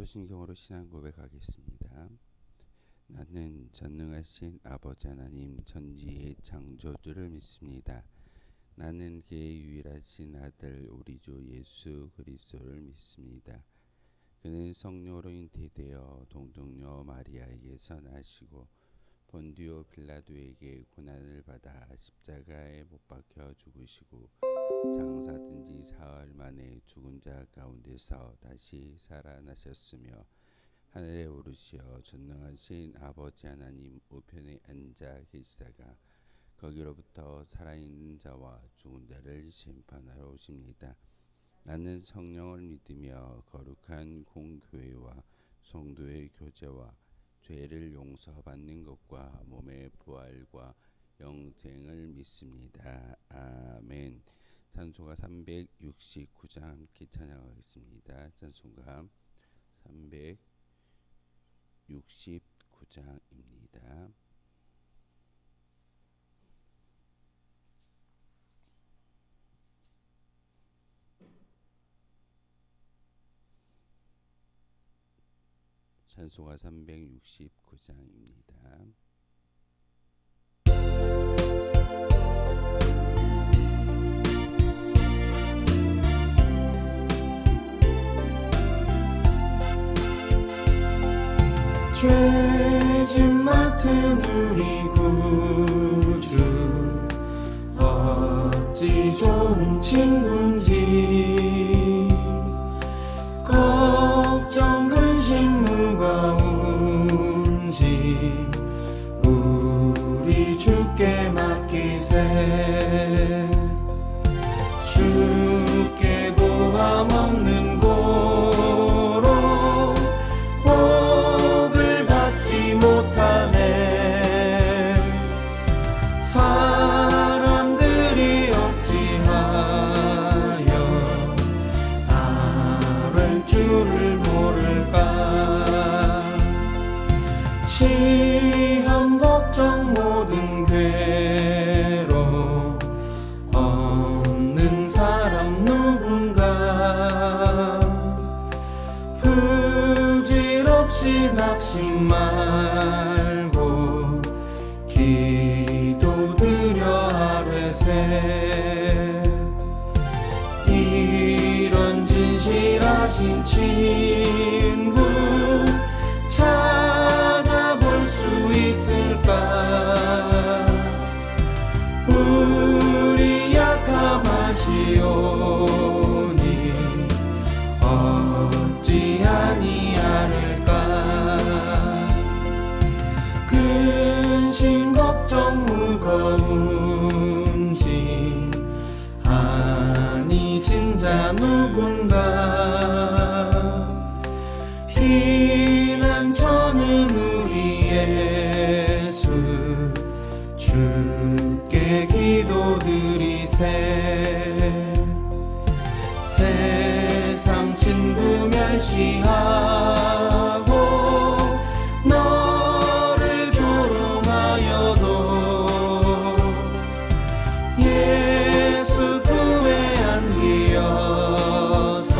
사도신경으로 신앙 고백하겠습니다. 나는 전능하신 아버지 하나님 천지의 창조주를 믿습니다. 나는 그의 유일하신 아들 우리 주 예수 그리스도를 믿습니다. 그는 성령으로 잉태되어 동정녀 마리아에게서 나시고 본디오 빌라도에게 고난을 받아 십자가에 못 박혀 죽으시고 장사된 지 사흘 만에 죽은 자 가운데서 다시 살아나셨으며 하늘에 오르시어 전능하신 아버지 하나님 우편에 앉아 계시다가 거기로부터 살아있는 자와 죽은 자를 심판하러 오십니다. 나는 성령을 믿으며 거룩한 공교회와 성도의 교제와 죄를 용서받는 것과 몸의 부활과 영생을 믿습니다. 아멘. 찬송가 369장 함께 찬양하겠습니다. 찬송가 369장입니다. 찬송가 369장입니다. 죄짐 맡은 우리 구주 어찌 좋은 친구인지 걱정 근심 무거운지 우리 주께 맡기세. 주께 고함 없는 고로 복을 받지 못하네. 사람들이 어찌하여 나를 주를 모를까. 시험 걱정 모든 괴로 없는 사람 누군가. 부질없이 낙심 말고 기도드려 아뢰세. 이런 진실하신 친구 찾아볼 수 있을까. 우리 약함하시오니 어찌 아니하릴까. 근심 걱정 무거운지 아니 진짜 누군가. 피난처는 우리 예수 주께 기도드리세. 세상 친구 멸시하고 너를 조롱하여도 예수 구에 안기어서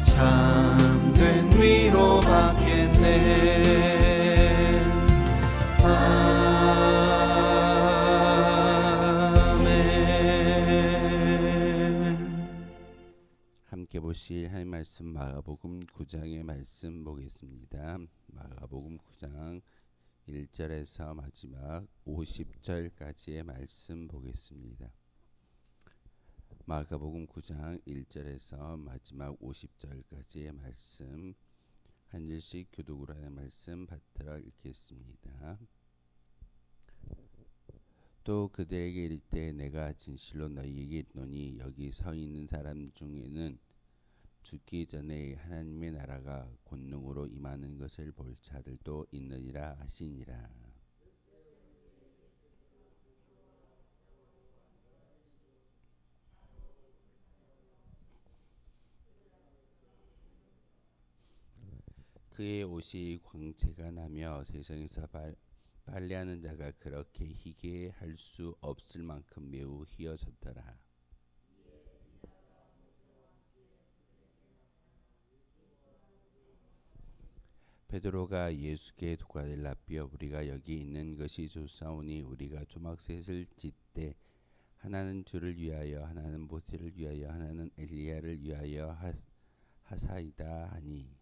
참된 위로 받겠네. 함께 보실 하나님 말씀 마가복음 9장의 말씀 보겠습니다. 마가복음 9장 1절에서 마지막 50절까지의 말씀 보겠습니다. 마가복음 9장 1절에서 마지막 50절까지의 말씀 한 절씩 교독으로 하는 말씀 받들어 읽겠습니다. 또 그들에게 이르되 내가 진실로 너희에게 이르노니 여기 서 있는 사람 중에는 죽기 전에 하나님의 나라가 권능으로 임하는 것을 볼 자들도 있느니라 하시니라. 그의 옷이 광채가 나며 세상에서 빨래하는 자가 그렇게 희게 할 수 없을 만큼 매우 희어졌더라. 베드로가 예수께 도가를 납비어 우리가 여기 있는 것이 좋사오니 우리가 조막셋을 짓되 하나는 주를 위하여 하나는 모세를 위하여 하나는 엘리야를 위하여 하사이다 하니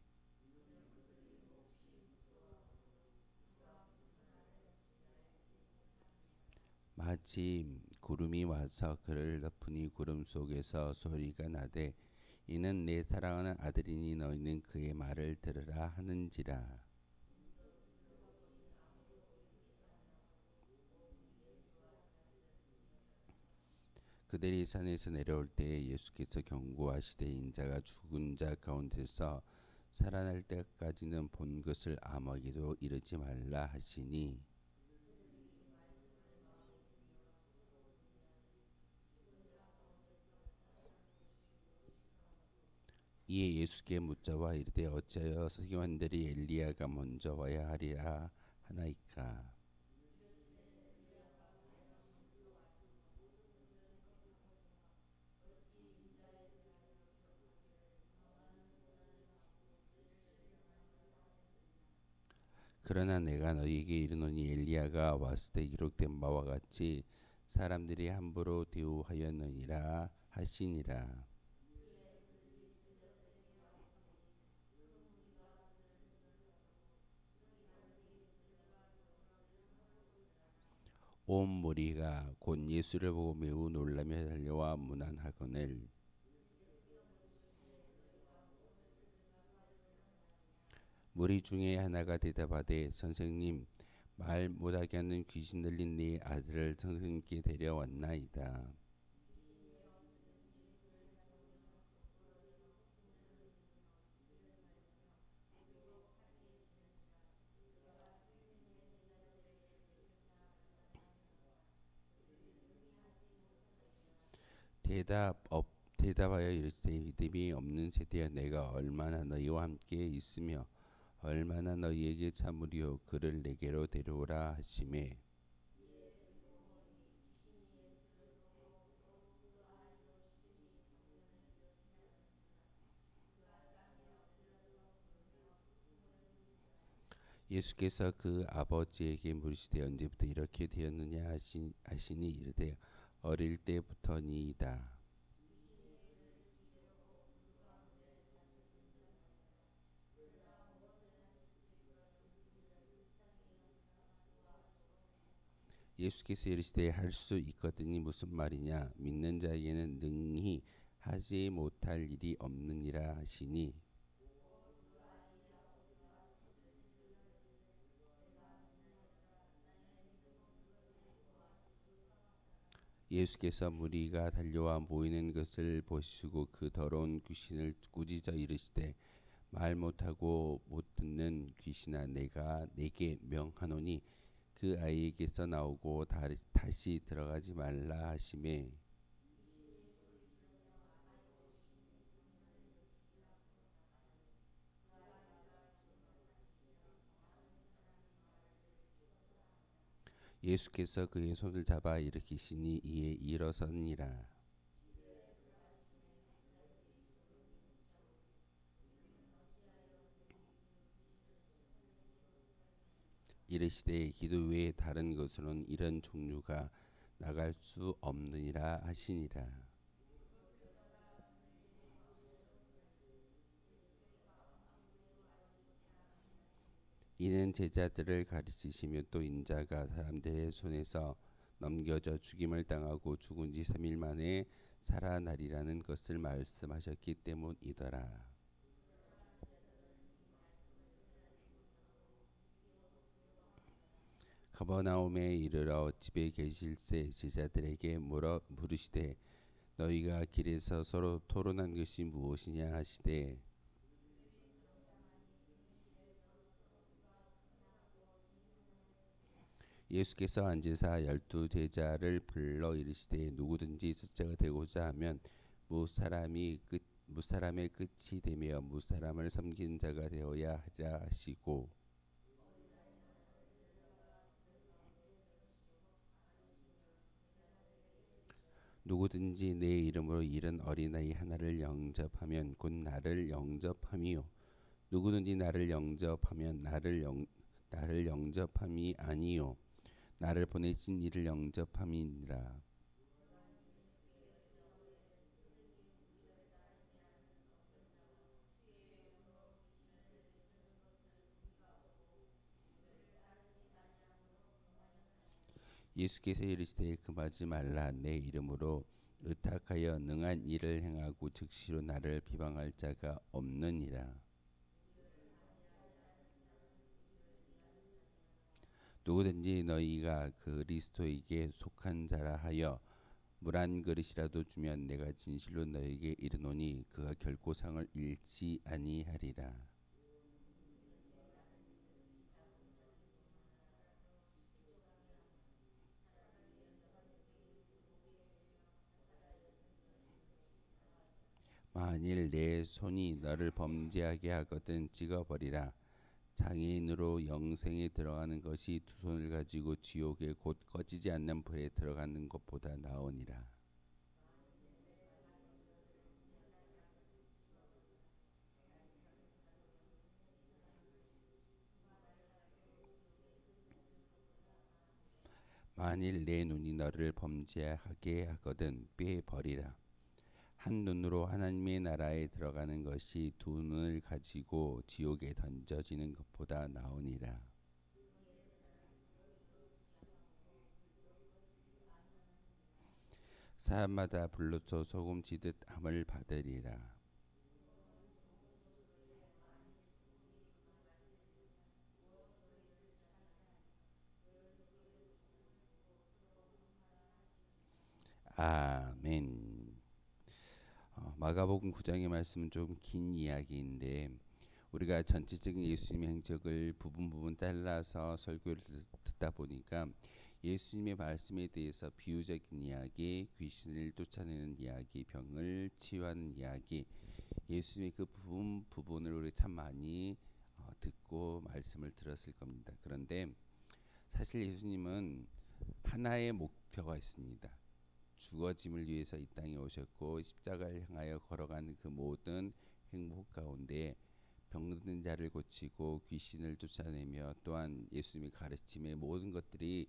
마침 구름이 와서 그를 덮으니 구름 속에서 소리가 나되 이는 내 사랑하는 아들이니 너희는 그의 말을 들으라 하는지라. 그들이 산에서 내려올 때에 예수께서 경고하시되 인자가 죽은 자 가운데서 살아날 때까지는 본 것을 아무에게도 이르지 말라 하시니 이에 예수께 묻자와 이르되 어찌하여 서기관들이 엘리야가 먼저 와야 하리라 하나이까. 그러나 내가 너희에게 이르노니 엘리야가 왔을 때 기록된 바와 같이 사람들이 함부로 대우하였느니라 하시니라. 온 무리가 곧 예수를 보고 매우 놀라며 달려와 문안하거늘 무리 중에 하나가 대답하되 선생님 말 못하게 하는 귀신 들린 네 아들을 선생님께 데려왔나이다. 대답하여 이르시되 믿음이 없는 세대여 내가 얼마나 너희와 함께 있으며 얼마나 너희에게 참으리요 그를 내게로 데려오라 하시매 예수께서 그 아버지에게 물으시되 언제부터 이렇게 되었느냐 하시니 이르되 어릴 때부터니이다. 예수께서 이르시되 할 수 있거든이 무슨 말이냐 믿는 자에게는 능히 하지 못할 일이 없느니라 하시니 예수께서 무리가 달려와 모이는 것을 보시고 그 더러운 귀신을 꾸짖어 이르시되 말 못하고 못 듣는 귀신아 내가 내게 명하노니 그 아이에게서 나오고 다시 들어가지 말라 하시매 예수께서 그의 손을 잡아 일으키시니 이에 일어서니라. 이르시되 기도 외에 다른 것으로는 이런 종류가 나갈 수 없느니라 하시니라. 이는 제자들을 가르치시며 또 인자가 사람들의 손에서 넘겨져 죽임을 당하고 죽은 지 3일 만에 살아나리라는 것을 말씀하셨기 때문이더라. 가버나움에 이르러 집에 계실새 제자들에게 물으시되 너희가 길에서 서로 토론한 것이 무엇이냐 하시되 예수께서 앉으사 12제자를 불러 이르시되 누구든지 숫자가 되고자 하면 무사람의 끝이 되며 무사람을 섬기는 자가 되어야 하리라 하시고 누구든지 내 이름으로 이른 어린아이 하나를 영접하면 곧 나를 영접함이요 누구든지 나를 영접하면 나를 영접함이 아니요 나를 보내신 이를 영접함이니라. 예수께서 이르시되 금하지 말라. 내 이름으로 의탁하여 능한 일을 행하고 즉시로 나를 비방할 자가 없느니라. 누구든지 너희가 그리스도에게 속한 자라 하여 물 한 그릇이라도 주면 내가 진실로 너희에게 이르노니 그가 결코 상을 잃지 아니하리라. 만일 내 손이 너를 범죄하게 하거든 찍어버리라. 장애인으로 영생에 들어가는 것이 두 손을 가지고 지옥에 곧 꺼지지 않는 불에 들어가는 것보다 나으니라. 만일 내 눈이 너를 범죄하게 하거든 빼버리라. 한 눈으로 하나님의 나라에 들어가는 것이 두 눈을 가지고 지옥에 던져지는 것보다 나으니라. 사람마다 불로써 소금 지듯 함을 받으리라. 아멘. 마가복음 9장의 말씀은 좀 긴 이야기인데 우리가 전체적인 예수님의 행적을 부분 잘라서 설교를 듣다 보니까 예수님의 말씀에 대해서 비유적인 이야기, 귀신을 쫓아내는 이야기, 병을 치유하는 이야기, 예수님의 그 부분을 우리 참 많이 듣고 말씀을 들었을 겁니다. 그런데 사실 예수님은 하나의 목표가 있습니다. 죽어짐을 위해서 이 땅에 오셨고 십자가를 향하여 걸어가는 그 모든 행복 가운데 병든 자를 고치고 귀신을 쫓아내며 또한 예수님의 가르침의 모든 것들이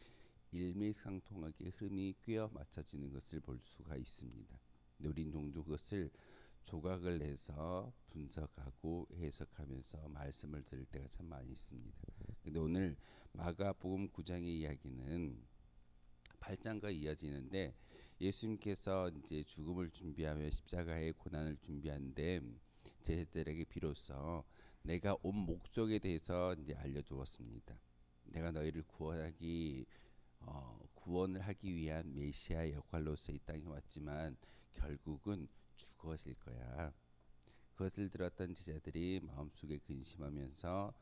일맥상통하게 흐름이 꿰어 맞춰지는 것을 볼 수가 있습니다. 우린 종종 그것을 조각을 내서 분석하고 해석하면서 말씀을 들을 때가 참 많이 있습니다. 근데 오늘 마가복음 9장의 이야기는 8장과 이어지는데 예수님께서 이제 죽음을 준비하며 십자가의 고난을 준비하는데 제자들에게 비로소 내가 온 목적에 대해서 이제 알려주었습니다. 내가 너희를 구원을 하기 위한 메시아의 역할로서 이 땅에 왔지만 결국은 죽어질 거야. 그것을 들었던 제자들이 마음속에 근심하면서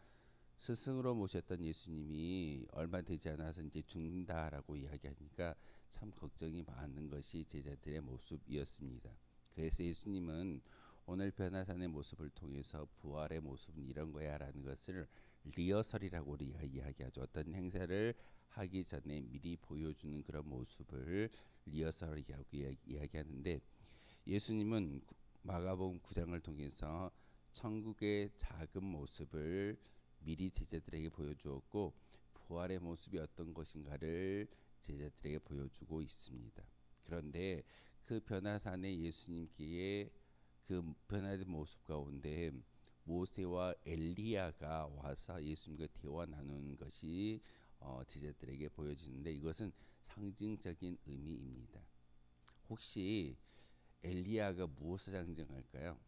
스승으로 모셨던 예수님이 얼마 되지 않아서 이제 죽는다라고 이야기하니까 참 걱정이 많은 것이 제자들의 모습이었습니다. 그래서 예수님은 오늘 변화산의 모습을 통해서 부활의 모습은 이런 거야라는 것을 리허설이라고 우리가 이야기하죠. 어떤 행사를 하기 전에 미리 보여주는 그런 모습을 리허설이라고 이야기하는데 예수님은 마가복음 9장을 통해서 천국의 작은 모습을 미리 제자들에게 보여주었고 부활의 모습이 어떤 것인가를 제자들에게 보여주고 있습니다. 그런데 그 변화산의 예수님께 그 변화된 모습 가운데 모세와 엘리야가 와서 예수님과 대화 나누는 것이 제자들에게 보여지는데 이것은 상징적인 의미입니다. 혹시 엘리야가 무엇을 상징할까요?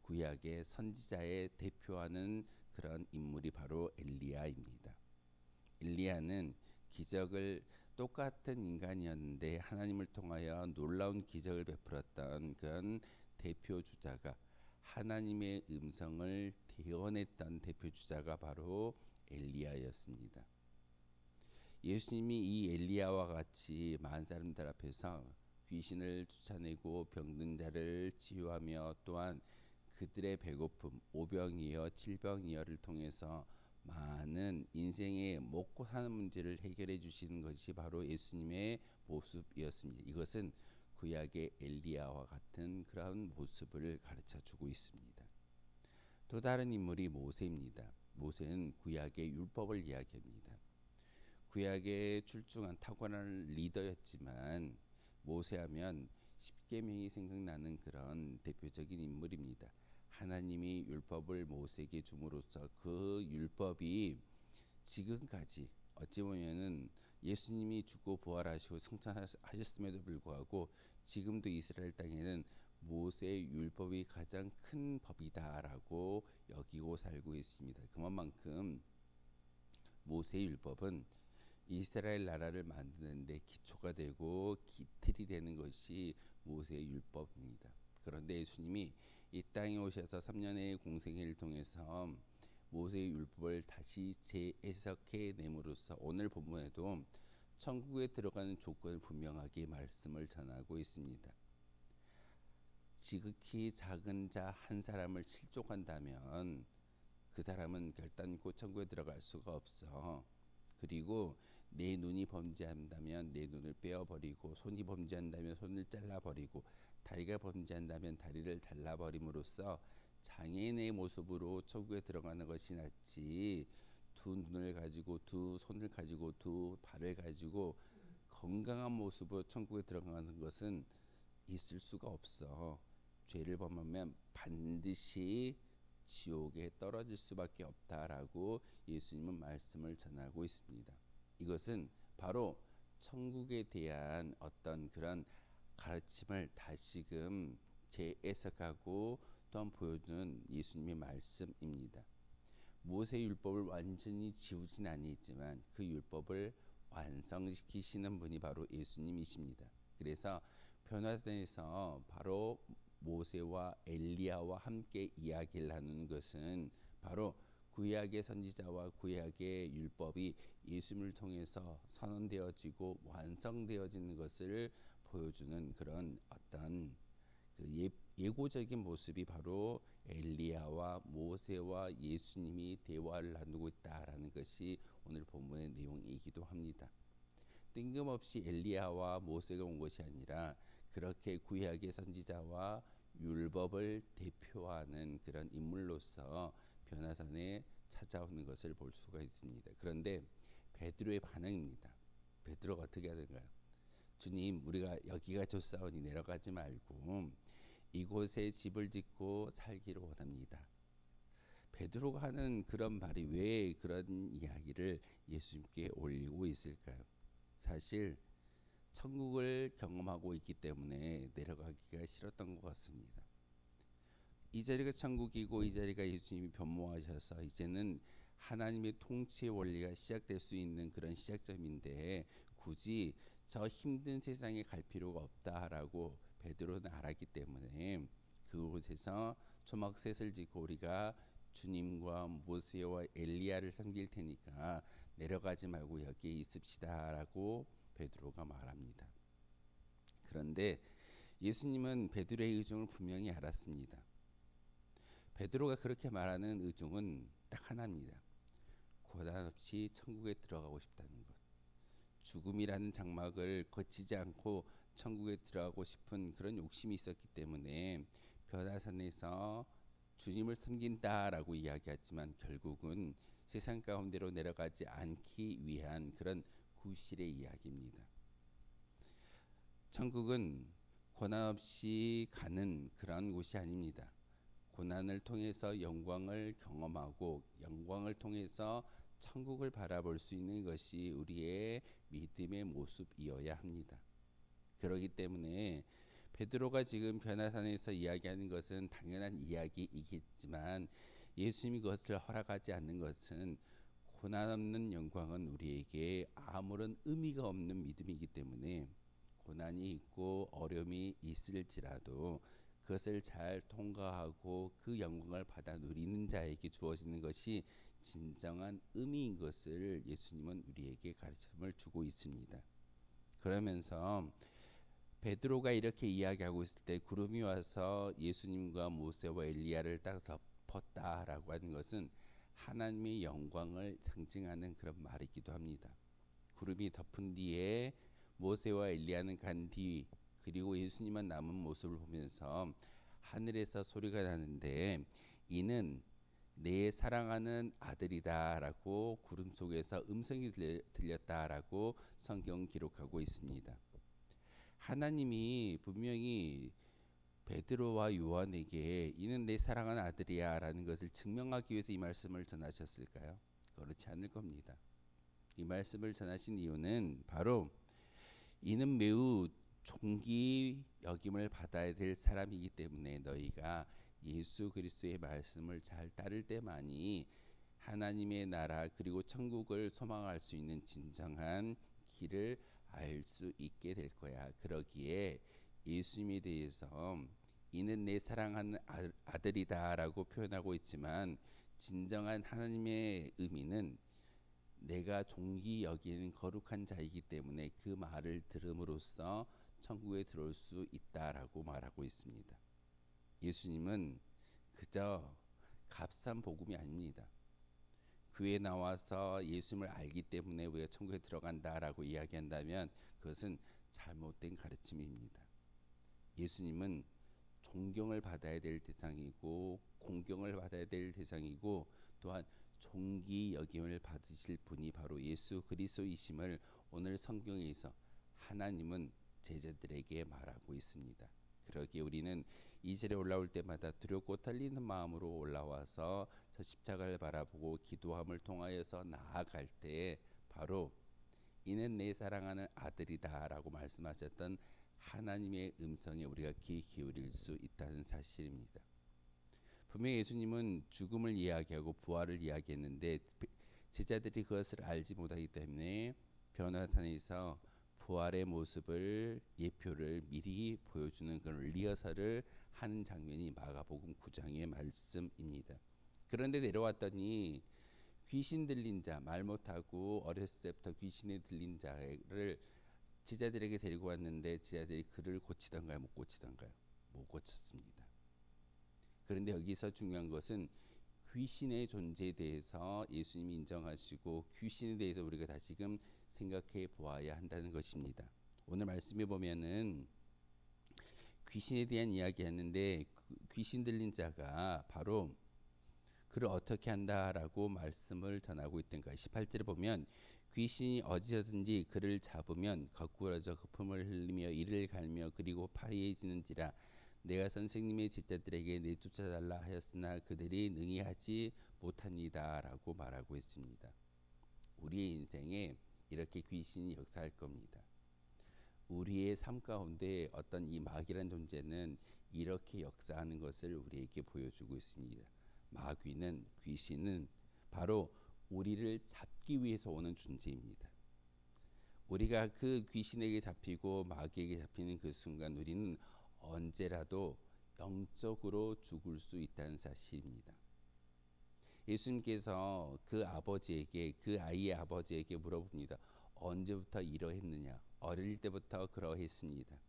구약의 선지자의 대표하는 그런 인물이 바로 엘리야입니다. 엘리야는 기적을 똑같은 인간이었는데 하나님을 통하여 놀라운 기적을 베풀었던 그런 대표 주자가 하나님의 음성을 대언했던 대표 주자가 바로 엘리야였습니다. 예수님이 이 엘리야와 같이 많은 사람들 앞에서 귀신을 쫓아내고 병든 자를 치유하며 또한 그들의 배고픔 오병이어 칠병이어를 통해서 많은 인생의 먹고 사는 문제를 해결해 주시는 것이 바로 예수님의 모습이었습니다. 이것은 구약의 엘리야와 같은 그런 모습을 가르쳐 주고 있습니다. 또 다른 인물이 모세입니다. 모세는 구약의 율법을 이야기합니다. 구약에 출중한 탁월한 리더였지만 모세하면 십계명이 생각나는 그런 대표적인 인물입니다. 하나님이 율법을 모세에게 줌으로써 그 율법이 지금까지 어찌 보면은 예수님이 죽고 부활하시고 승천하셨음에도 불구하고 지금도 이스라엘 땅에는 모세의 율법이 가장 큰 법이다라고 여기고 살고 있습니다. 그만큼 모세의 율법은 이스라엘 나라를 만드는데 기초가 되고 기틀이 되는 것이 모세의 율법입니다. 그런데 예수님이 이 땅에 오셔서 3년의 공생애를 통해서 모세의 율법을 다시 재해석해 내므로써 오늘 본문에도 천국에 들어가는 조건을 분명하게 말씀을 전하고 있습니다. 지극히 작은 자 한 사람을 실족한다면 그 사람은 결단코 천국에 들어갈 수가 없어. 그리고 내 눈이 범죄한다면 내 눈을 빼어버리고, 손이 범죄한다면 손을 잘라버리고, 다리가 범죄한다면 다리를 잘라버림으로써 장애인의 모습으로 천국에 들어가는 것이 낫지, 두 눈을 가지고 두 손을 가지고 두 발을 가지고 건강한 모습으로 천국에 들어가는 것은 있을 수가 없어. 죄를 범하면 반드시 지옥에 떨어질 수밖에 없다라고 예수님은 말씀을 전하고 있습니다. 이것은 바로 천국에 대한 어떤 그런 가르침을 다시금 재해석하고 또한 보여주는 예수님의 말씀입니다. 모세 율법을 완전히 지우진 아니지만 그 율법을 완성시키시는 분이 바로 예수님이십니다. 그래서 변화산에서 바로 모세와 엘리야와 함께 이야기를 나누는 것은 바로 구약의 선지자와 구약의 율법이 예수님을 통해서 선언되어지고 완성되어지는 것을 보여주는 그런 어떤 그 예고적인 모습이 바로 엘리야와 모세와 예수님이 대화를 나누고 있다라는 것이 오늘 본문의 내용이기도 합니다. 뜬금없이 엘리야와 모세가 온 것이 아니라 그렇게 구약의 선지자와 율법을 대표하는 그런 인물로서 변화산에 찾아오는 것을 볼 수가 있습니다. 그런데 베드로의 반응입니다. 베드로가 어떻게 하는가요? 주님, 우리가 여기가 좋사오니 내려가지 말고 이곳에 집을 짓고 살기를 원합니다. 베드로가 하는 그런 말이 왜 그런 이야기를 예수님께 올리고 있을까요? 사실 천국을 경험하고 있기 때문에 내려가기가 싫었던 것 같습니다. 이 자리가 천국이고 이 자리가 예수님이 변모하셔서 이제는 하나님의 통치의 원리가 시작될 수 있는 그런 시작점인데 굳이 저 힘든 세상에 갈 필요가 없다라고 베드로는 알았기 때문에 그곳에서 초막셋을 짓고 우리가 주님과 모세와 엘리야를 섬길 테니까 내려가지 말고 여기에 있읍시다라고 베드로가 말합니다. 그런데 예수님은 베드로의 의중을 분명히 알았습니다. 베드로가 그렇게 말하는 의중은 딱 하나입니다. 고난 없이 천국에 들어가고 싶다는 것. 죽음이라는 장막을 거치지 않고 천국에 들어가고 싶은 그런 욕심이 있었기 때문에 변화산에서 주님을 섬긴다라고 이야기하지만 결국은 세상 가운데로 내려가지 않기 위한 그런 구실의 이야기입니다. 천국은 고난 없이 가는 그런 곳이 아닙니다. 고난을 통해서 영광을 경험하고 영광을 통해서 천국을 바라볼 수 있는 것이 우리의 믿음의 모습이어야 합니다. 그렇기 때문에 베드로가 지금 변화산에서 이야기하는 것은 당연한 이야기이겠지만 예수님이 그것을 허락하지 않는 것은 고난 없는 영광은 우리에게 아무런 의미가 없는 믿음이기 때문에 고난이 있고 어려움이 있을지라도 그것을 잘 통과하고 그 영광을 받아 누리는 자에게 주어지는 것이 진정한 의미인 것을 예수님은 우리에게 가르침을 주고 있습니다. 그러면서 베드로가 이렇게 이야기하고 있을 때 구름이 와서 예수님과 모세와 엘리야를 딱 덮었다라고 하는 것은 하나님의 영광을 상징하는 그런 말이기도 합니다. 구름이 덮은 뒤에 모세와 엘리야는 간 뒤 그리고 예수님만 남은 모습을 보면서 하늘에서 소리가 나는데 이는 내 사랑하는 아들이다라고 구름 속에서 음성이 들렸다라고 성경 기록하고 있습니다. 하나님이 분명히 베드로와 요한에게 이는 내 사랑하는 아들이야라는 것을 증명하기 위해서 이 말씀을 전하셨을까요? 그렇지 않을 겁니다. 이 말씀을 전하신 이유는 바로 이는 매우 존귀 여김을 받아야 될 사람이기 때문에 너희가 예수 그리스도의 말씀을 잘 따를 때만이 하나님의 나라 그리고 천국을 소망할 수 있는 진정한 길을 알 수 있게 될 거야. 그러기에 예수님에 대해서 이는 내 사랑하는 아들이다라고 표현하고 있지만 진정한 하나님의 의미는 내가 존귀 여기는 거룩한 자이기 때문에 그 말을 들음으로써 천국에 들어올 수 있다라고 말하고 있습니다. 예수님은 그저 값싼 복음이 아닙니다. 교회에 나와서 예수님을 알기 때문에 우리가 천국에 들어간다라고 이야기한다면 그것은 잘못된 가르침입니다. 예수님은 존경을 받아야 될 대상이고 공경을 받아야 될 대상이고 또한 존귀 여김을 받으실 분이 바로 예수 그리스도이심을 오늘 성경에서 하나님은 제자들에게 말하고 있습니다. 그러기에 우리는 이 절에 올라올 때마다 두렵고 떨리는 마음으로 올라와서 저 십자가를 바라보고 기도함을 통하여서 나아갈 때 바로 이는 내 사랑하는 아들이다라고 말씀하셨던 하나님의 음성에 우리가 귀 기울일 수 있다는 사실입니다. 분명히 예수님은 죽음을 이야기하고 부활을 이야기했는데 제자들이 그것을 알지 못하기 때문에 변화산에서 부활의 모습을 예표를 미리 보여주는 그런 리허설을 하는 장면이 마가복음 9장의 말씀입니다. 그런데 내려왔더니 귀신 들린 자, 말 못하고 어렸을 때부터 귀신에 들린 자를 제자들에게 데리고 왔는데 제자들이 그를 고치던가요? 못 고치던가요? 못 고쳤습니다. 그런데 여기서 중요한 것은 귀신의 존재에 대해서 예수님이 인정하시고 귀신에 대해서 우리가 다시금 생각해 보아야 한다는 것입니다. 오늘 말씀에 보면은 귀신에 대한 이야기했는데 귀신 들린 자가 바로 그를 어떻게 한다라고 말씀을 전하고 있던가. 18절에 보면 귀신이 어디서든지 그를 잡으면 거꾸러져 거품을 흘리며 이를 갈며 그리고 파리해지는지라 내가 선생님의 제자들에게 내쫓아달라 하였으나 그들이 능히 하지 못합니다라고 말하고 있습니다. 우리의 인생에 이렇게 귀신이 역사할 겁니다. 우리의 삶 가운데 어떤 이 마귀란 존재는 이렇게 역사하는 것을 우리에게 보여주고 있습니다. 마귀는 귀신은 바로 우리를 잡기 위해서 오는 존재입니다. 우리가 그 귀신에게 잡히고 마귀에게 잡히는 그 순간 우리는 언제라도 영적으로 죽을 수 있다는 사실입니다. 예수님께서 그 아버지에게 그 아이의 아버지에게 물어봅니다. 언제부터 이러했느냐? 어릴 때부터 그러했습니다.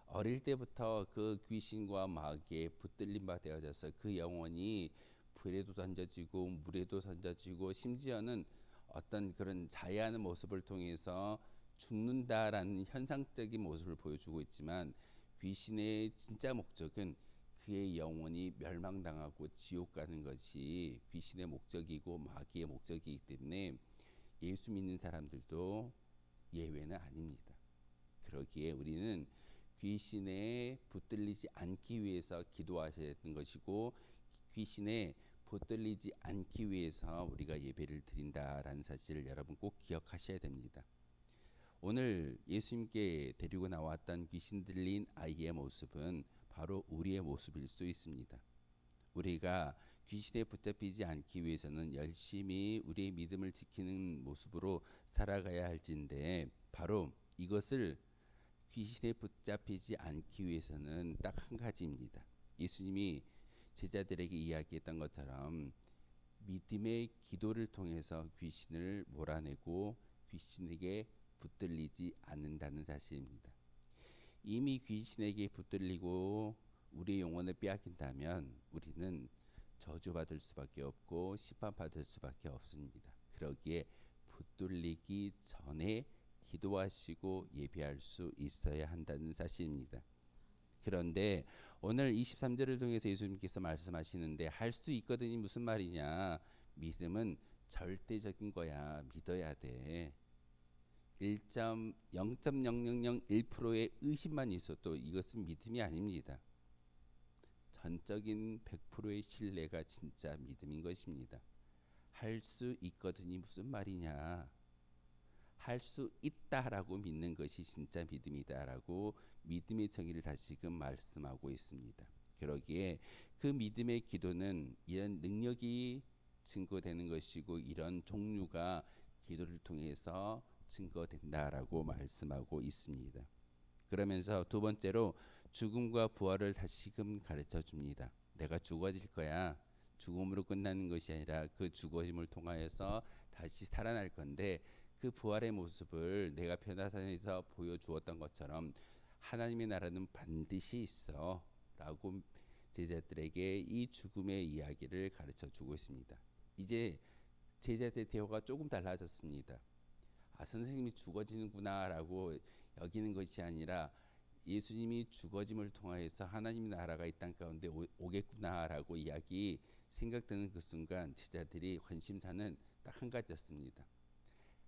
어릴 때부터 그 귀신과 마귀에 붙들림 바 되어져서 그 영혼이 불에도 던져지고 물에도 던져지고 심지어는 어떤 그런 자해하는 모습을 통해서 죽는다라는 현상적인 모습을 보여주고 있지만 귀신의 진짜 목적은 그의 영혼이 멸망당하고 지옥 가는 것이 귀신의 목적이고 마귀의 목적이기 때문에 예수 믿는 사람들도 예외는 아닙니다. 그러기에 우리는 귀신에 붙들리지 않기 위해서 기도하셔야 되는 것이고 귀신에 붙들리지 않기 위해서 우리가 예배를 드린다라는 사실을 여러분 꼭 기억하셔야 됩니다. 오늘 예수님께 데리고 나왔던 귀신 들린 아이의 모습은 바로 우리의 모습일 수 있습니다. 우리가 귀신에 붙잡히지 않기 위해서는 열심히 우리의 믿음을 지키는 모습으로 살아가야 할진데 바로 이것을 귀신에 붙잡히지 않기 위해서는 딱 한 가지입니다. 예수님이 제자들에게 이야기했던 것처럼 믿음의 기도를 통해서 귀신을 몰아내고 귀신에게 붙들리지 않는다는 사실입니다. 이미 귀신에게 붙들리고 우리의 영혼을 빼앗긴다면 우리는 저주받을 수밖에 없고 심판받을 수밖에 없습니다. 그러기에 붙들리기 전에 기도하시고 예배할 수 있어야 한다는 사실입니다. 그런데 오늘 23절을 통해서 예수님께서 말씀하시는데 할 수 있거든이 무슨 말이냐? 믿음은 절대적인 거야. 믿어야 돼. 0.0001%의 의심만 있어도 이것은 믿음이 아닙니다. 전적인 100%의 신뢰가 진짜 믿음인 것입니다. 할 수 있거든이 무슨 말이냐? 할 수 있다라고 믿는 것이 진짜 믿음이다라고 믿음의 정의를 다시금 말씀하고 있습니다. 그러기에 그 믿음의 기도는 이런 능력이 증거되는 것이고 이런 종류가 기도를 통해서 증거된다라고 말씀하고 있습니다. 그러면서 두 번째로 죽음과 부활을 다시금 가르쳐 줍니다. 내가 죽어질 거야. 죽음으로 끝나는 것이 아니라 그 죽어짐을 통하여서 다시 살아날 건데 그 부활의 모습을 내가 변화산에서 보여주었던 것처럼 하나님의 나라는 반드시 있어 라고 제자들에게 이 죽음의 이야기를 가르쳐 주고 있습니다. 이제 제자들의 대화가 조금 달라졌습니다. 아, 선생님이 죽어지는구나 라고 여기는 것이 아니라 예수님이 죽어짐을 통하여서 하나님의 나라가 이 땅 가운데 오겠구나 라고 이야기 생각되는 그 순간 제자들이 관심사는 딱 한 가지였습니다.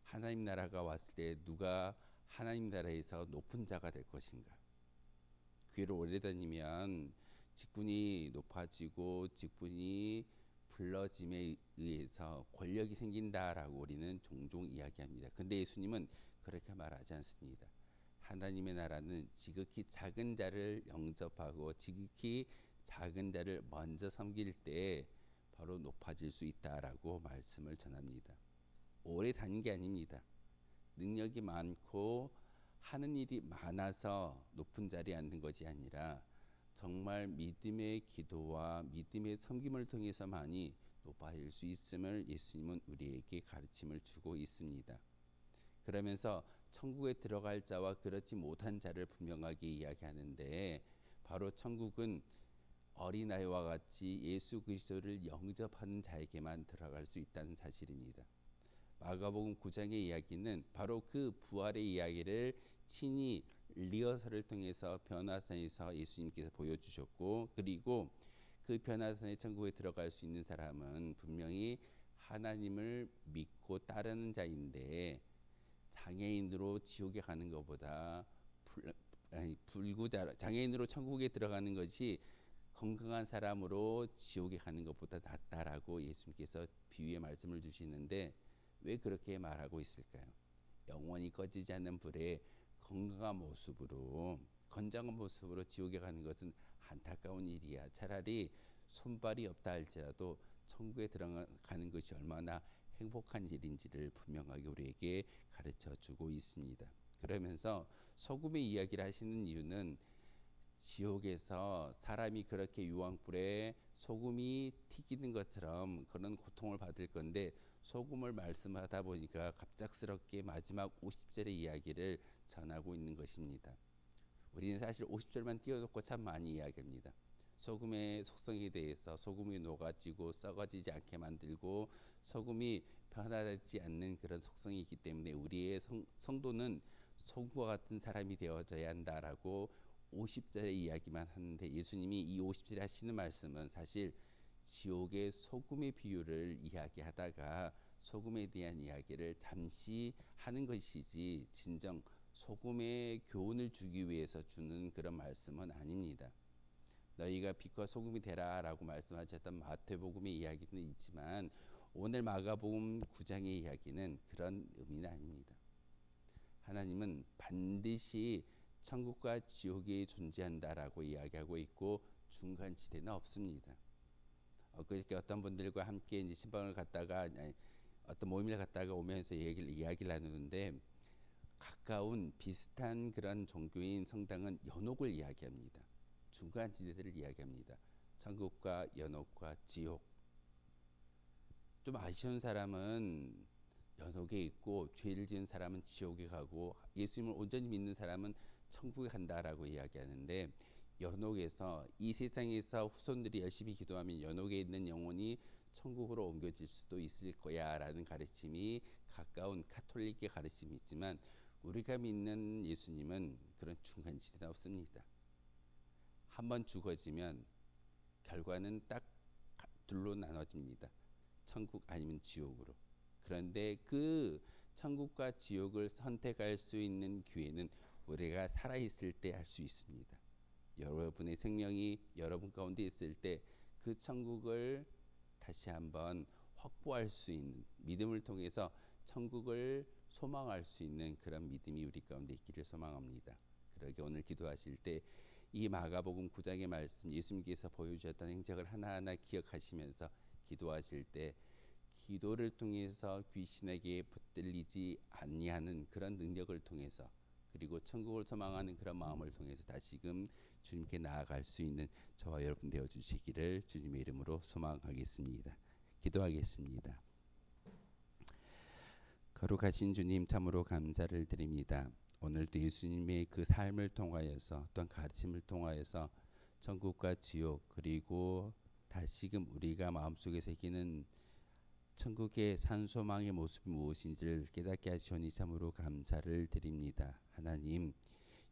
하나님 나라가 왔을 때 누가 하나님 나라에서 높은 자가 될 것인가. 교회를 오래 다니면 직분이 높아지고 직분이 불러짐에 의해서 권력이 생긴다라고 우리는 종종 이야기합니다. 근데 예수님은 그렇게 말하지 않습니다. 하나님의 나라는 지극히 작은 자를 영접하고 지극히 작은 자를 먼저 섬길 때 바로 높아질 수 있다라고 말씀을 전합니다. 오래 다닌 게 아닙니다. 능력이 많고 하는 일이 많아서 높은 자리에 앉는 것이 아니라 정말 믿음의 기도와 믿음의 섬김을 통해서만이 높아질 수 있음을 예수님은 우리에게 가르침을 주고 있습니다. 그러면서 천국에 들어갈 자와 그렇지 못한 자를 분명하게 이야기하는데 바로 천국은 어린아이와 같이 예수 그리스도를 영접하는 자에게만 들어갈 수 있다는 사실입니다. 마가복음 9장의 이야기는 바로 그 부활의 이야기를 친히 리허설을 통해서 변화산에서 예수님께서 보여주셨고 그리고 그 변화산의 천국에 들어갈 수 있는 사람은 분명히 하나님을 믿고 따르는 자인데 장애인으로 지옥에 가는 것보다 불구자 장애인으로 천국에 들어가는 것이 건강한 사람으로 지옥에 가는 것보다 낫다라고 예수님께서 비유의 말씀을 주시는데 왜 그렇게 말하고 있을까요? 영원히 꺼지지 않는 불에 건강한 모습으로 건장한 모습으로 지옥에 가는 것은 안타까운 일이야. 차라리 손발이 없다 할지라도 천국에 들어가는 것이 얼마나 행복한 일인지를 분명하게 우리에게 가르쳐 주고 있습니다. 그러면서 소금의 이야기를 하시는 이유는 지옥에서 사람이 그렇게 유황불에 소금이 튀기는 것처럼 그런 고통을 받을 건데 소금을 말씀하다 보니까 갑작스럽게 마지막 50절의 이야기를 전하고 있는 것입니다. 우리는 사실 50절만 띄워놓고 참 많이 이야기합니다. 소금의 속성에 대해서 소금이 녹아지고 썩어지지 않게 만들고 소금이 변화되지 않는 그런 속성이 있기 때문에 우리의 성도는 소금과 같은 사람이 되어져야 한다라고 50절의 이야기만 하는데 예수님이 이 50절에 하시는 말씀은 사실 지옥의 소금의 비유를 이야기하다가 소금에 대한 이야기를 잠시 하는 것이지 진정 소금의 교훈을 주기 위해서 주는 그런 말씀은 아닙니다. 너희가 빛과 소금이 되라라고 말씀하셨던 마태복음의 이야기는 있지만 오늘 마가복음 9장의 이야기는 그런 의미는 아닙니다. 하나님은 반드시 천국과 지옥이 존재한다라고 이야기하고 있고 중간 지대는 없습니다. 그렇게 어떤 분들과 함께 이제 신방을 갔다가 어떤 모임을 갔다가 오면서 이야기를 나누는데 가까운 비슷한 그런 종교인 성당은 연옥을 이야기합니다. 중간 지대들을 이야기합니다. 천국과 연옥과 지옥. 좀 아쉬운 사람은 연옥에 있고 죄를 지은 사람은 지옥에 가고 예수님을 온전히 믿는 사람은 천국에 간다라고 이야기하는데 연옥에서 이 세상에서 후손들이 열심히 기도하면 연옥에 있는 영혼이 천국으로 옮겨질 수도 있을 거야 라는 가르침이 가까운 가톨릭의 가르침이 있지만 우리가 믿는 예수님은 그런 중간지대는 없습니다. 한번 죽어지면 결과는 딱 둘로 나눠집니다. 천국 아니면 지옥으로. 그런데 그 천국과 지옥을 선택할 수 있는 기회는 우리가 살아있을 때 할 수 있습니다. 여러분의 생명이 여러분 가운데 있을 때 그 천국을 다시 한번 확보할 수 있는, 믿음을 통해서 천국을 소망할 수 있는 그런 믿음이 우리 가운데 있기를 소망합니다. 그러게 오늘 기도하실 때 이 마가복음 9장의 말씀, 예수님께서 보여주셨던 행적을 하나하나 기억하시면서 기도하실 때 기도를 통해서 귀신에게 붙들리지 아니하는 그런 능력을 통해서, 그리고 천국을 소망하는 그런 마음을 통해서 다시금 주님께 나아갈 수 있는 저와 여러분 되어 주시기를 주님의 이름으로 소망하겠습니다. 기도하겠습니다. 거룩하신 주님, 참으로 감사를 드립니다. 오늘도 예수님의 그 삶을 통하여서, 또한 가르침을 통하여서 천국과 지옥, 그리고 다시금 우리가 마음속에 새기는 천국의 산소망의 모습이 무엇인지를 깨닫게 하시오니 참으로 감사를 드립니다. 하나님,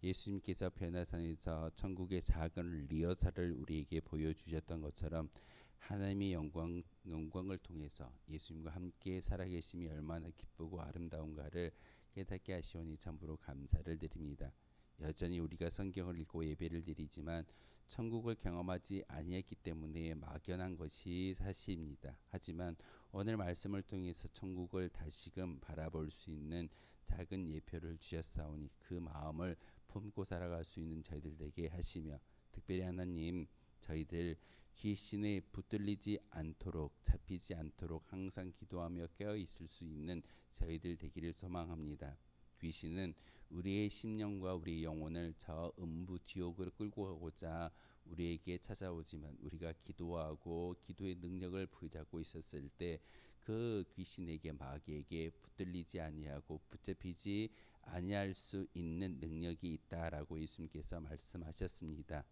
예수님께서 변화산에서 천국의 작은 리허설을 우리에게 보여주셨던 것처럼 하나님의 영광을 통해서 예수님과 함께 살아계심이 얼마나 기쁘고 아름다운가를 깨닫게 하시오니 참으로 감사를 드립니다. 여전히 우리가 성경을 읽고 예배를 드리지만 천국을 경험하지 아니했기 때문에 막연한 것이 사실입니다. 하지만 오늘 말씀을 통해서 천국을 다시금 바라볼 수 있는 작은 예표를 주셨사오니 그 마음을 품고 살아갈 수 있는 저희들 되게 하시며, 특별히 하나님, 저희들 귀신에 붙들리지 않도록, 잡히지 않도록 항상 기도하며 깨어 있을 수 있는 저희들 되기를 소망합니다. 귀신은 우리의 심령과 우리의 영혼을 저 음부 지옥으로 끌고 가고자 우리에게 찾아오지만, 우리가 기도하고 기도의 능력을 부여잡고 있었을 때 그 귀신에게, 마귀에게 붙들리지 아니하고 붙잡히지 아니할 수 있는 능력이 있다라고 예수님께서 말씀하셨습니다.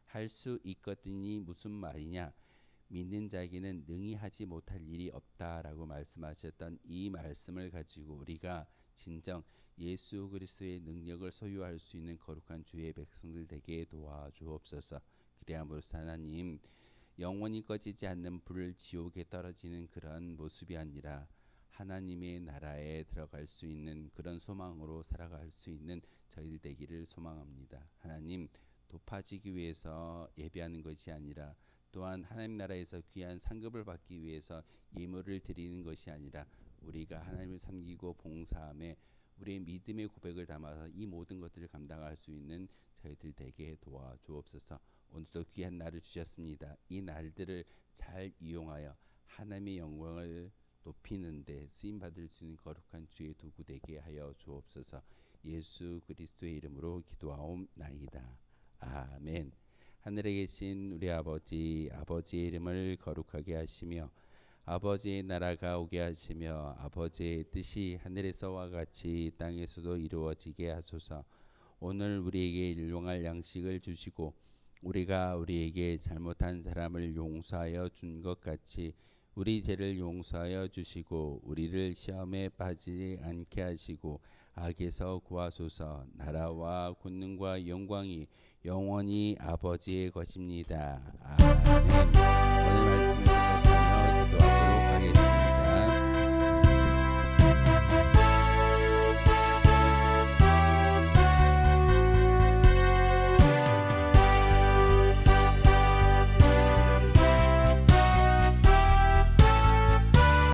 할 수 있거든이 무슨 말이냐? 믿는 자에게는 능히 하지 못할 일이 없다라고 말씀하셨던 이 말씀을 가지고 우리가 진정 예수 그리스도의 능력을 소유할 수 있는 거룩한 주의 백성들 되게 도와주옵소서. 그리함으로써 하나님, 영원히 꺼지지 않는 불 지옥에 떨어지는 그런 모습이 아니라 하나님의 나라에 들어갈 수 있는 그런 소망으로 살아갈 수 있는 저희들 되기를 소망합니다. 하나님, 높아지기 위해서 예배하는 것이 아니라, 또한 하나님 나라에서 귀한 상급을 받기 위해서 예물을 드리는 것이 아니라, 우리가 하나님을 섬기고 봉사함에 우리의 믿음의 고백을 담아서 이 모든 것들을 감당할 수 있는 저희들 되게 도와주옵소서. 오늘도 귀한 날을 주셨습니다. 이 날들을 잘 이용하여 하나님의 영광을 높이는 데 쓰임 받을 수 있는 거룩한 주의 도구 되게 하여 주옵소서. 예수 그리스도의 이름으로 기도하옵나이다. 아멘. 하늘에 계신 우리 아버지, 아버지의 이름을 거룩하게 하시며 아버지의 나라가 오게 하시며 아버지의 뜻이 하늘에서와 같이 땅에서도 이루어지게 하소서. 오늘 우리에게 일용할 양식을 주시고 우리가 우리에게 잘못한 사람을 용서하여 준 것 같이 우리 죄를 용서하여 주시고 우리를 시험에 빠지지 않게 하시고 악에서 구하소서. 나라와 권능과 영광이 영원히 아버지의 것입니다. 아멘. 오늘